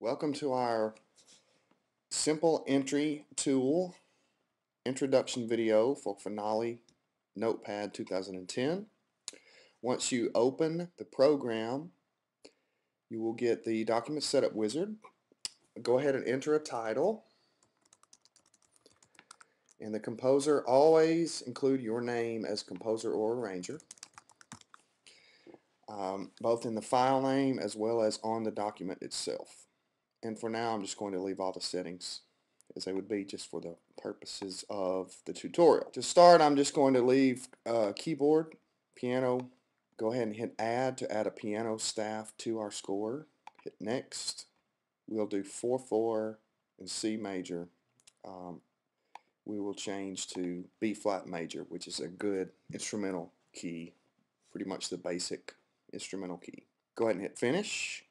Welcome to our simple entry tool introduction video for Finale Notepad 2010. Once you open the program, you will get the document setup wizard. Go ahead and enter a title. And the composer, always include your name as composer or arranger, both in the file name as well as on the document itself. And for now, I'm just going to leave all the settings as they would be just for the purposes of the tutorial. To start, I'm just going to leave keyboard, piano. Go ahead and hit add to add a piano staff to our score. Hit next. We'll do 4/4 and C major. We will change to B flat major, which is a good instrumental key, pretty much the basic instrumental key. Go ahead and hit finish.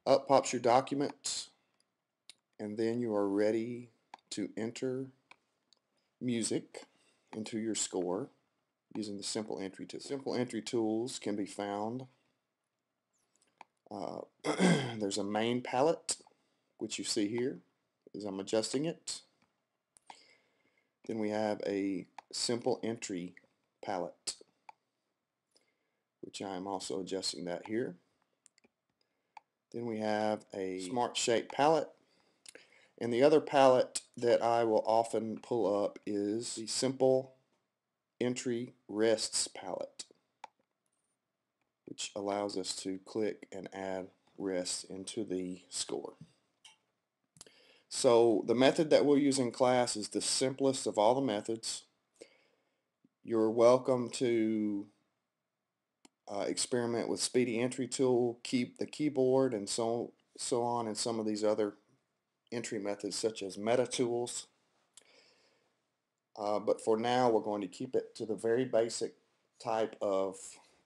Up pops your document, and then you are ready to enter music into your score using the simple entry tool. Simple entry tools can be found. There's a main palette, which you see here as I'm adjusting it. Then we have a simple entry palette, which I am also adjusting that here. Then we have a smart shape palette. And the other palette that I will often pull up is the simple entry rests palette, which allows us to click and add rests into the score. So the method that we'll use in class is the simplest of all the methods. You're welcome to experiment with speedy entry tool, keep the keyboard, and so on, and some of these other entry methods such as meta tools. But for now, we're going to keep it to the very basic type of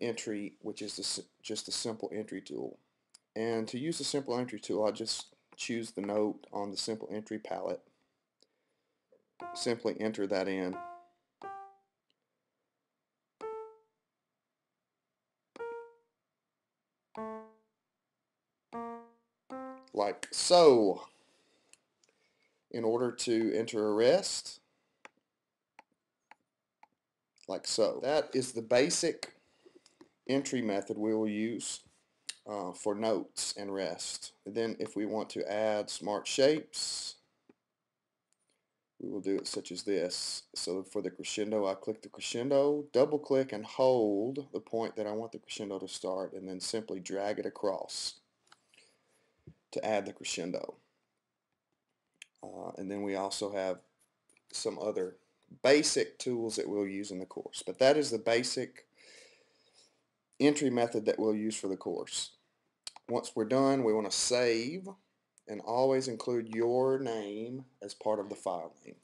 entry, which is just a simple entry tool. And to use the simple entry tool, I just choose the note on the simple entry palette. Simply enter that in. Like so. In order to enter a rest, like so. That is the basic entry method we will use for notes and rest. And then if we want to add smart shapes, we will do it such as this. So for the crescendo, I click the crescendo, double click and hold the point that I want the crescendo to start, and then simply drag it across to add the crescendo. And then we also have some other basic tools that we'll use in the course. But that is the basic entry method that we'll use for the course. Once we're done, we want to save and always include your name as part of the file name.